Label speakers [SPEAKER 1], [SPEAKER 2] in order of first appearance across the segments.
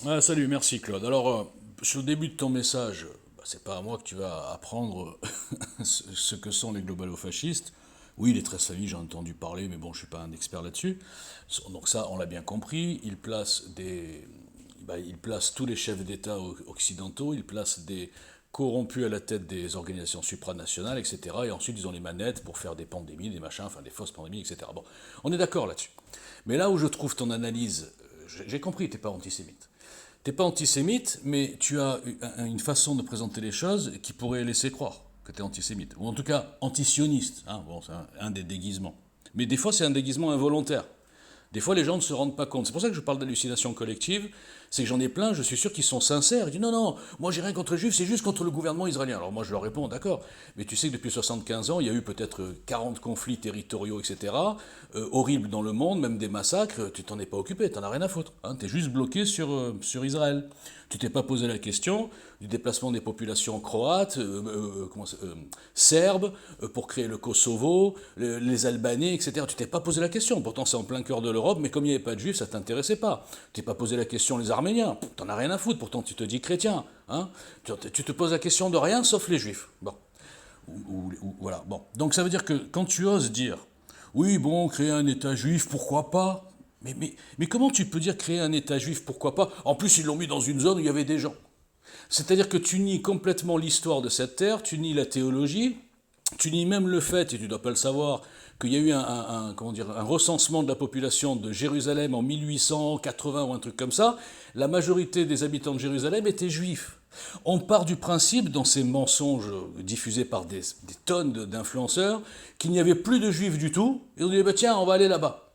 [SPEAKER 1] Ah, salut, merci Claude. Alors, sur le début de ton message, c'est pas à moi que tu vas apprendre ce que sont les globalo-fascistes. Oui, les tresses familles, j'en ai entendu parler, mais bon, je suis pas un expert là-dessus. Donc ça, on l'a bien compris. Ils placent tous les chefs d'État occidentaux, ils placent des corrompus à la tête des organisations supranationales, etc. Et ensuite, ils ont les manettes pour faire des pandémies, des machins, enfin des fausses pandémies, etc. Bon, on est d'accord là-dessus. Mais là où je trouve ton analyse, j'ai compris, t'es pas antisémite. T'es pas antisémite, mais tu as une façon de présenter les choses qui pourrait laisser croire que tu es antisémite. Ou en tout cas antisioniste. Hein, bon, c'est un des déguisements. Mais des fois, c'est un déguisement involontaire. Des fois, les gens ne se rendent pas compte. C'est pour ça que je parle d'hallucination collective. C'est que j'en ai plein, je suis sûr qu'ils sont sincères. Ils disent non, non, moi j'ai rien contre les juifs, c'est juste contre le gouvernement israélien. Alors moi je leur réponds, d'accord, mais tu sais que depuis 75 ans, il y a eu peut-être 40 conflits territoriaux, etc., horribles dans le monde, même des massacres, tu t'en es pas occupé, t'en as rien à foutre. Hein, tu es juste bloqué sur Israël. Tu t'es pas posé la question du déplacement des populations croates, serbes, pour créer le Kosovo, les Albanais, etc. Tu t'es pas posé la question. Pourtant, c'est en plein cœur de l'Europe, mais comme il n'y avait pas de juifs, ça t'intéressait pas. Tu t'es pas posé la question les Arméniens. T'en as rien à foutre. Pourtant, tu te dis chrétien. Hein, tu te poses la question de rien sauf les juifs. Bon. Voilà. Bon. Donc ça veut dire que quand tu oses dire, oui, bon, créer un État juif, pourquoi pas, mais comment tu peux dire créer un État juif, pourquoi pas? En plus, ils l'ont mis dans une zone où il y avait des gens. C'est-à-dire que tu nies complètement l'histoire de cette terre, tu nies la théologie, tu nies même le fait, et tu ne dois pas le savoir, qu'il y a eu comment dire, un recensement de la population de Jérusalem en 1880 ou un truc comme ça. La majorité des habitants de Jérusalem étaient juifs. On part du principe, dans ces mensonges diffusés par des tonnes d'influenceurs, qu'il n'y avait plus de juifs du tout, et on dit, bah, tiens, on va aller là-bas.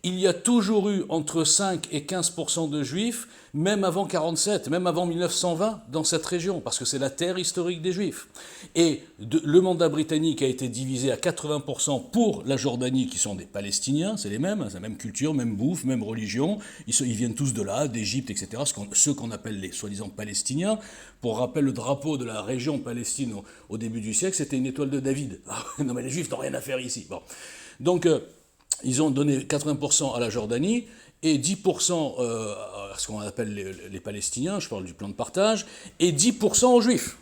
[SPEAKER 1] Il y a toujours eu entre 5 et 15% de juifs, même avant 1947, même avant 1920, dans cette région, parce que c'est la terre historique des juifs. Et le mandat britannique a été divisé à 80% pour la Jordanie, qui sont des Palestiniens, c'est les mêmes, c'est la même culture, même bouffe, même religion, ils viennent tous de là, d'Égypte, etc., ceux qu'on appelle les soi-disant Palestiniens. Pour rappel, le drapeau de la région Palestine au début du siècle, c'était une étoile de David. Non mais les juifs n'ont rien à faire ici. Bon. Donc, ils ont donné 80% à la Jordanie et 10% à ce qu'on appelle les Palestiniens, je parle du plan de partage, et 10% aux Juifs.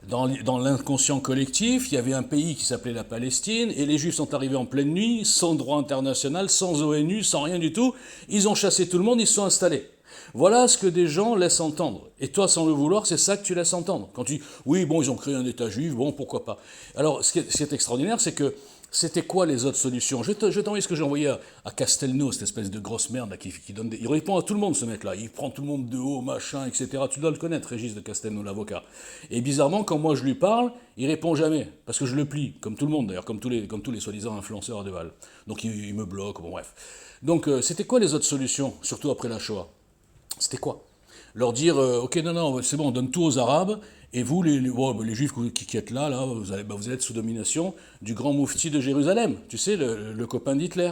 [SPEAKER 1] Dans l'inconscient collectif, il y avait un pays qui s'appelait la Palestine, et les Juifs sont arrivés en pleine nuit, sans droit international, sans ONU, sans rien du tout. Ils ont chassé tout le monde, ils se sont installés. Voilà ce que des gens laissent entendre. Et toi, sans le vouloir, c'est ça que tu laisses entendre. Quand tu dis, oui, bon, ils ont créé un État juif, bon, pourquoi pas. Alors, ce qui est extraordinaire, c'est que c'était quoi les autres solutions? Je vais t'envoyer ce que j'ai envoyé à Castelnau, cette espèce de grosse merde là, qui donne des... Il répond à tout le monde, ce mec-là. Il prend tout le monde de haut, machin, etc. Tu dois le connaître, Régis de Castelnau, l'avocat. Et bizarrement, quand moi je lui parle, il répond jamais. Parce que je le plie, comme tout le monde d'ailleurs, comme tous les soi-disant influenceurs à Deval. Donc il me bloque, bon bref. Donc c'était quoi les autres solutions, surtout après la Shoah? C'était quoi? Leur dire, ok, non, non, c'est bon, on donne tout aux Arabes, et vous, les Juifs qui êtes là, vous allez être sous domination du grand moufti de Jérusalem, tu sais, le copain d'Hitler.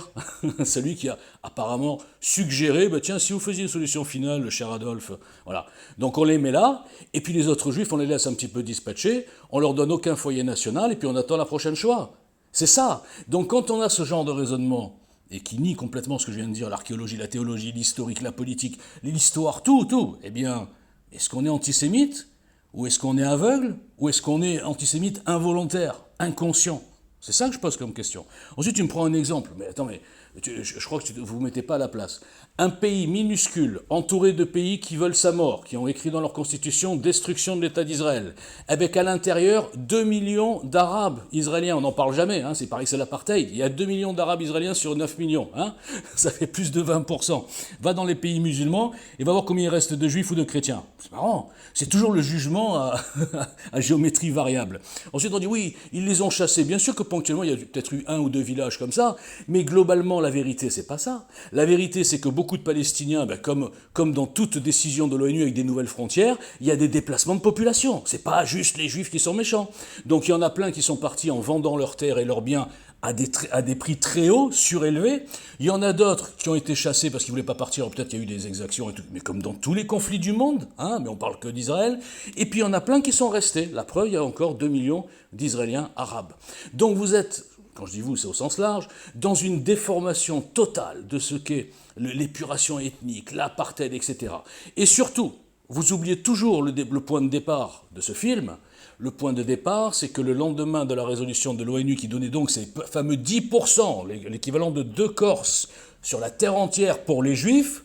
[SPEAKER 1] Celui qui a apparemment suggéré, bah, tiens, si vous faisiez une solution finale, le cher Adolphe, voilà. Donc on les met là, et puis les autres Juifs, on les laisse un petit peu dispatchés, on leur donne aucun foyer national, et puis on attend la prochaine Shoah. C'est ça. Donc quand on a ce genre de raisonnement, et qui nie complètement ce que je viens de dire, l'archéologie, la théologie, l'historique, la politique, l'histoire, tout, eh bien, est-ce qu'on est antisémite? Ou est-ce qu'on est aveugle? Ou est-ce qu'on est antisémite involontaire, inconscient? C'est ça que je pose comme question. Ensuite, tu me prends un exemple. Mais attends, mais je crois que vous ne vous mettez pas à la place. Un pays minuscule, entouré de pays qui veulent sa mort, qui ont écrit dans leur constitution destruction de l'État d'Israël, avec à l'intérieur 2 millions d'Arabes israéliens. On n'en parle jamais, hein, c'est pareil, c'est l'apartheid. Il y a 2 millions d'Arabes israéliens sur 9 millions. Hein, ça fait plus de 20%. Va dans les pays musulmans et va voir combien il reste de juifs ou de chrétiens. C'est marrant. C'est toujours le jugement à géométrie variable. Ensuite, on dit oui, ils les ont chassés. Bien sûr que ponctuellement, il y a peut-être eu un ou deux villages comme ça, mais globalement, la vérité, c'est pas ça. La vérité, c'est que beaucoup de Palestiniens, ben, comme dans toute décision de l'ONU avec des nouvelles frontières, il y a des déplacements de population. C'est pas juste les juifs qui sont méchants. Donc il y en a plein qui sont partis en vendant leurs terres et leurs biens à des prix très hauts, surélevés. Il y en a d'autres qui ont été chassés parce qu'ils ne voulaient pas partir. Peut-être qu'il y a eu des exactions, et tout, mais comme dans tous les conflits du monde, hein, mais on parle que d'Israël. Et puis il y en a plein qui sont restés. La preuve, il y a encore 2 millions d'Israéliens arabes. Donc vous êtes quand je dis vous, c'est au sens large, dans une déformation totale de ce qu'est l'épuration ethnique, l'apartheid, etc. Et surtout, vous oubliez toujours le point de départ de ce film. Le point de départ, c'est que le lendemain de la résolution de l'ONU qui donnait donc ces fameux 10%, l'équivalent de 2 Corses sur la terre entière pour les Juifs,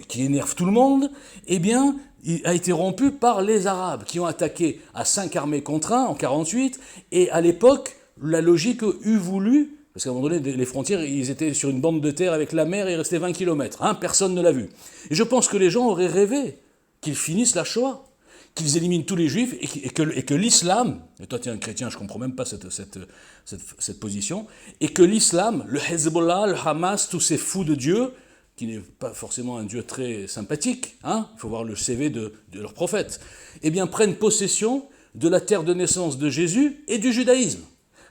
[SPEAKER 1] qui énerve tout le monde, eh bien, il a été rompu par les Arabes, qui ont attaqué à 5 armées contre 1 en 1948, et à l'époque, la logique eût voulu, parce qu'à un moment donné, les frontières, ils étaient sur une bande de terre avec la mer, et il restait 20 km, personne ne l'a vu. Et je pense que les gens auraient rêvé qu'ils finissent la Shoah, qu'ils éliminent tous les Juifs, et que l'islam, et toi tu es un chrétien, je ne comprends même pas cette position, et que l'islam, le Hezbollah, le Hamas, tous ces fous de Dieu, qui n'est pas forcément un Dieu très sympathique, il faut voir le CV de leur prophète, eh bien prennent possession de la terre de naissance de Jésus et du judaïsme.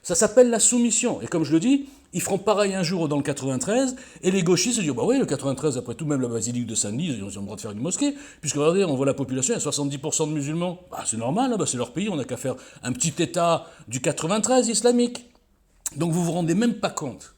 [SPEAKER 1] Ça s'appelle la soumission. Et comme je le dis, ils feront pareil un jour dans le 93, et les gauchistes se disent, bah oui, le 93, après tout, même la basilique de Saint-Denis, ils ont le droit de faire une mosquée, puisque regardez, on voit la population, il y a 70% de musulmans. C'est normal, c'est leur pays, on n'a qu'à faire un petit état du 93 islamique. Donc vous vous rendez même pas compte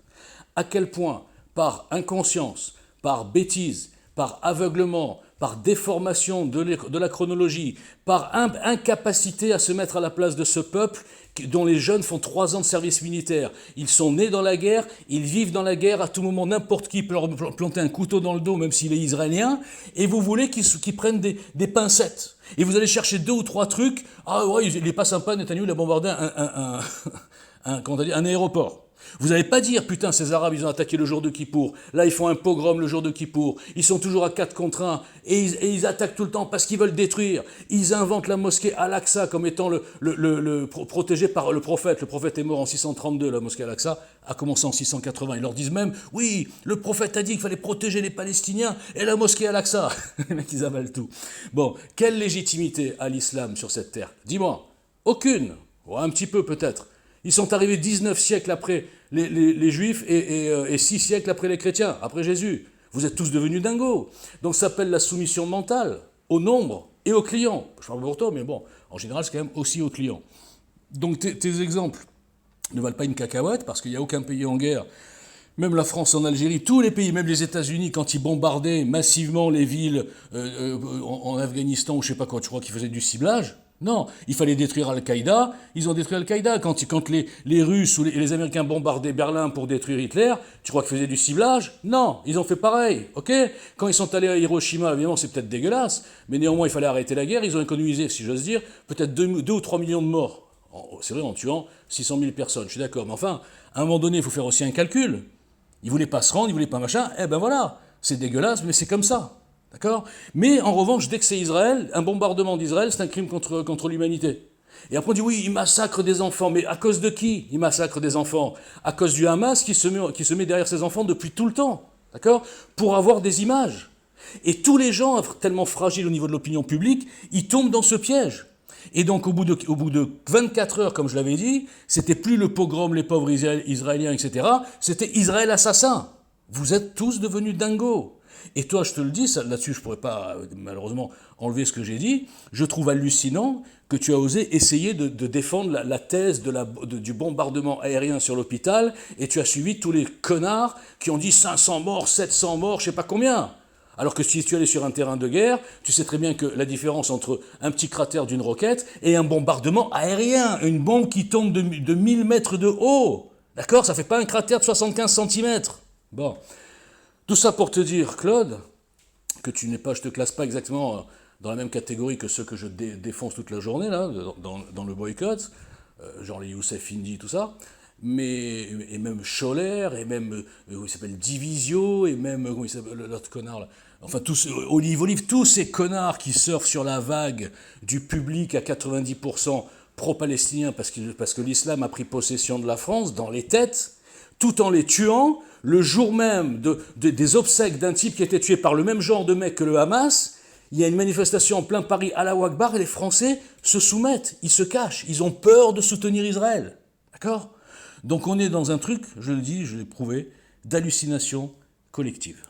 [SPEAKER 1] à quel point, par inconscience, par bêtise, par aveuglement, par déformation de la chronologie, par incapacité à se mettre à la place de ce peuple dont les jeunes font 3 ans de service militaire. Ils sont nés dans la guerre, ils vivent dans la guerre, à tout moment n'importe qui peut leur planter un couteau dans le dos, même s'il est israélien, et vous voulez qu'ils prennent des pincettes. Et vous allez chercher 2 ou 3 trucs, ouais, il est pas sympa, Netanyahou, il a bombardé un aéroport. Vous n'allez pas dire, putain, ces Arabes, ils ont attaqué le jour de Kippour. Là, ils font un pogrom le jour de Kippour. Ils sont toujours à 4 contre 1. Et ils attaquent tout le temps parce qu'ils veulent détruire. Ils inventent la mosquée Al-Aqsa comme étant protégée par le prophète. Le prophète est mort en 632. La mosquée Al-Aqsa a commencé en 680. Ils leur disent même, oui, le prophète a dit qu'il fallait protéger les Palestiniens et la mosquée Al-Aqsa. Les mecs, ils avalent tout. Bon, quelle légitimité a l'islam sur cette terre? Dis-moi. Aucune. Ou un petit peu peut-être. Ils sont arrivés 19 siècles après les Juifs et 6 siècles après les chrétiens, après Jésus. Vous êtes tous devenus dingos. Donc ça s'appelle la soumission mentale, au nombre et aux clients. Je parle pour toi, mais bon, en général, c'est quand même aussi aux clients. Donc tes exemples ne valent pas une cacahuète, parce qu'il n'y a aucun pays en guerre, même la France en Algérie, tous les pays, même les États-Unis, quand ils bombardaient massivement les villes en Afghanistan, ou je sais pas quoi, tu crois qu'ils faisaient du ciblage? Non, il fallait détruire Al-Qaïda, ils ont détruit Al-Qaïda. Quand les Russes ou les Américains bombardaient Berlin pour détruire Hitler, tu crois qu'ils faisaient du ciblage? Non, ils ont fait pareil, ok? Quand ils sont allés à Hiroshima, évidemment c'est peut-être dégueulasse, mais néanmoins il fallait arrêter la guerre, ils ont économisé, si j'ose dire, peut-être 2 ou 3 millions de morts. C'est vrai, en tuant 600 000 personnes, je suis d'accord, mais enfin, à un moment donné, il faut faire aussi un calcul. Ils voulaient pas se rendre, ils voulaient pas machin, eh ben voilà, c'est dégueulasse, mais c'est comme ça. D'accord? Mais en revanche, dès que c'est Israël, un bombardement d'Israël, c'est un crime contre l'humanité. Et après on dit oui, ils massacrent des enfants. Mais à cause de qui ils massacrent des enfants? À cause du Hamas qui se met derrière ces enfants depuis tout le temps. D'accord? Pour avoir des images. Et tous les gens, tellement fragiles au niveau de l'opinion publique, ils tombent dans ce piège. Et donc au bout de 24 heures, comme je l'avais dit, c'était plus le pogrom, les pauvres Israéliens, etc. C'était Israël assassin. Vous êtes tous devenus dingos. Et toi, je te le dis, là-dessus, je ne pourrais pas, malheureusement, enlever ce que j'ai dit. Je trouve hallucinant que tu as osé essayer de défendre la thèse du bombardement aérien sur l'hôpital, et tu as suivi tous les connards qui ont dit 500 morts, 700 morts, je ne sais pas combien. Alors que si tu allais sur un terrain de guerre, tu sais très bien que la différence entre un petit cratère d'une roquette et un bombardement aérien, une bombe qui tombe de 1000 mètres de haut, d'accord? Ça ne fait pas un cratère de 75 cm. Bon. Tout ça pour te dire, Claude, que je ne te classe pas exactement dans la même catégorie que ceux que je défonce toute la journée, là, dans le boycott, genre les Youssef Indy, tout ça, et même Scholler, et même, il s'appelle Divisio, et même, comment il s'appelle, l'autre connard, là, enfin, Olive, tous ces connards qui surfent sur la vague du public à 90% pro-palestinien, parce que l'islam a pris possession de la France, dans les têtes, tout en les tuant, le jour même des obsèques d'un type qui a été tué par le même genre de mec que le Hamas, il y a une manifestation en plein Paris, Allahu Akbar, et les Français se soumettent, ils se cachent, ils ont peur de soutenir Israël. D'accord? Donc on est dans un truc, je le dis, je l'ai prouvé, d'hallucination collective.